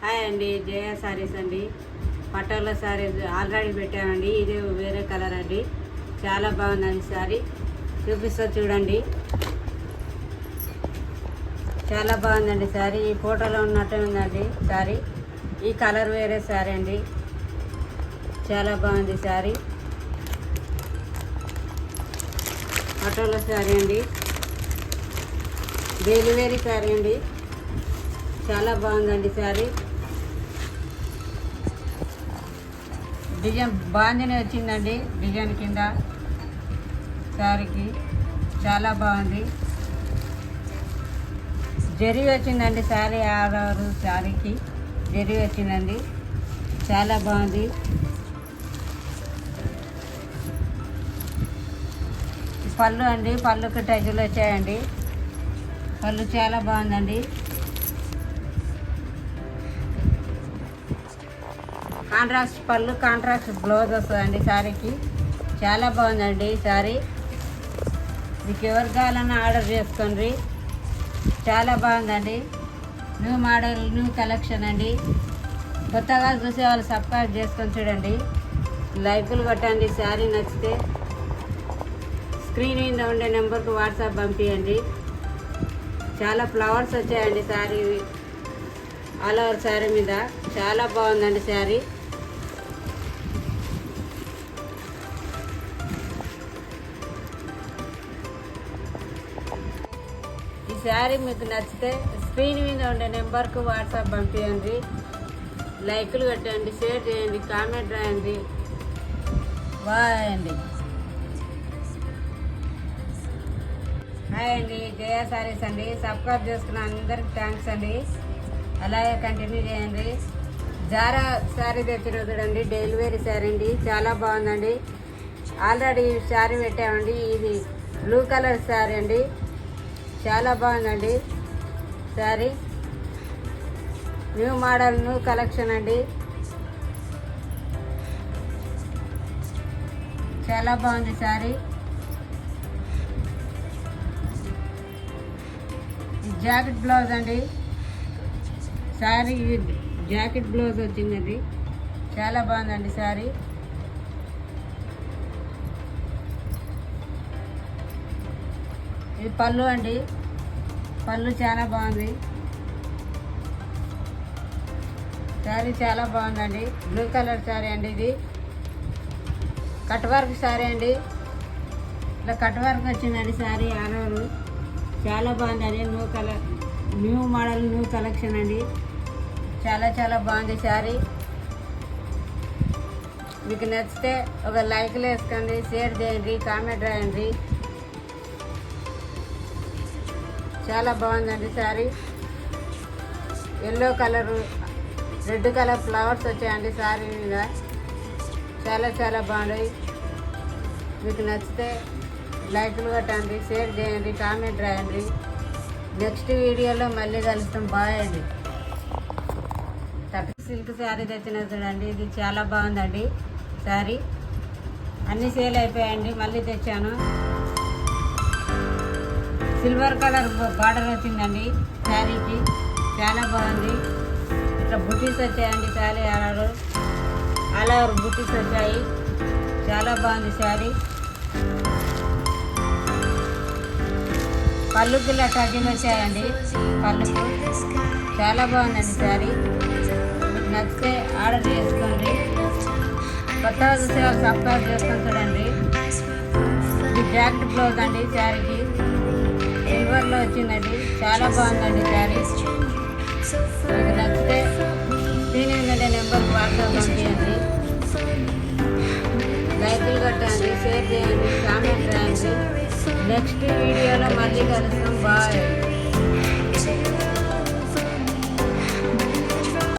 Hi అండి, జయ సారీస్ అండి. Patola saris already పెట్టామండి. ఇది వేరే కలర్ అండి, చాలా బాగుందండి సారీ. చూపిస్తా చూడండి, చాలా బాగుందండి సారీ. ఈ ఫోటోలో ఉన్నట్టు ఉందండి సారీ. ఈ కలర్ వేరే సారీ అండి, చాలా బాగుంది సారీ. పటోలా సారీ అండి, డెలివరీ సారీ అండి, చాలా బాగుందండి సారీ. డిజైన్ బాగానే వచ్చిందండి, డిజైన్ కింద శారీకి చాలా బాగుంది. జరీ వచ్చిందండి శారీ, ఆరు శారీకి జరీ వచ్చిందండి, చాలా బాగుంది. పళ్ళు అండి, పళ్ళుకి టజులు వచ్చాయండి, పళ్ళు చాలా బాగుందండి. కాంట్రాక్ట్ పళ్ళు, కాంట్రాక్ట్ బ్లౌజ్ వస్తుందండి శారీకి, చాలా బాగుందండి శారీ. మీకు ఎవరు కావాలన్నా ఆర్డర్ చేసుకోండి, చాలా బాగుందండి. న్యూ మోడల్, న్యూ కలెక్షన్ అండి. కొత్తగా చూసే వాళ్ళు సబ్స్క్రైబ్ చేసుకొని చూడండి, లైకులు కొట్టండి. శారీ నచ్చితే స్క్రీన్ మీద ఉండే నెంబర్కి వాట్సాప్ పంపించండి. చాలా ఫ్లవర్స్ వచ్చాయండి శారీ, ఆల్ ఓవర్ శారీ మీద, చాలా బాగుందండి శారీ. ఈ శారీ మీకు నచ్చితే స్క్రీన్ మీద ఉండే నెంబర్కు వాట్సాప్ పంపించండి, లైకులు కట్టండి, షేర్ చేయండి, కామెంట్ రాయండి. బాయ్ అండి. హాయ్ అండి, జయ సారీస్ అండి. సబ్స్క్రైబ్ చేసుకున్న అందరికి థ్యాంక్స్ అండి, అలాగే కంటిన్యూ చేయండి. జారా శారీ తెచ్చిన చూడండి, డెలివరీ శారీ అండి, చాలా బాగుందండి. ఆల్రెడీ శారీ పెట్టామండి. ఇది బ్లూ కలర్ శారీ అండి, చాలా బాగుందండి sari. New model, new collection అండి, చాలా బాగుంది శారీ. జాకెట్ బ్లౌజ్ అండి, శారీ జాకెట్ బ్లౌజ్ వచ్చిందండి, చాలా బాగుందండి శారీ. ఇది పళ్ళు అండి, పళ్ళు చాలా బాగుంది. శారీ చాలా బాగుందండి, బ్లూ కలర్ శారీ అండి. ఇది కట్ వర్క్ శారీ అండి, ఇట్లా కట్ వర్క్ వచ్చిందండి శారీ ఆల్ ఓవర్, చాలా బాగుందండి. New colour, new model, new collection అండి, చాలా చాలా బాగుంది శారీ. మీకు నచ్చితే ఒక లైక్లు వేసుకోండి, షేర్ చేయండి, కామెంట్ రాయండి. చాలా బాగుందండి sari. Yellow colour, red colour flowers వచ్చాయండి శారీ మీద, చాలా చాలా బాగున్నాయి. మీకు నచ్చితే లైక్లు కొట్టండి, షేర్ చేయండి, కామెంట్ రాయండి. నెక్స్ట్ వీడియోలో మళ్ళీ కలుస్తాం. బాయ్ అండి. సిల్క్ శారీ తెచ్చిన చూడండి, ఇది చాలా బాగుందండి శారీ. అన్నీ సేల్ అయిపోయాయండి, మళ్ళీ తెచ్చాను. సిల్వర్ కలర్ బార్డర్ వచ్చిందండి శారీకి, చాలా బాగుంది. ఇట్లా బుటీస్ వచ్చాయండి శారీ, ఆల్ ఓవర్ బుటీస్ వచ్చాయి, చాలా బాగుంది శారీ. పళ్ళుకి ఇలా టజిల్ వచ్చాయండి, పళ్ళుకు చాలా బాగుందండి శారీ. మీకు నచ్చితే ఆర్డర్ చేసుకోండి, కొత్తగా చూసే వాళ్ళు సబ్స్క్రైబ్ చేసుకొని చూడండి. ఇది జాకెట్ బ్లౌజ్ అండి, శారీకి సిల్వర్లో వచ్చిందండి, చాలా బాగుందండి శారీ. మీకు నచ్చితే స్క్రీన్ మీద నెంబర్కి వాట్సాప్ పంపించండి, లైకులు కొట్టండి, షేర్ చేయండి, కామెంట్ రాయండి. నెక్స్ట్ వీడియోలో మళ్ళీ కలుస్తాం. బాయ్.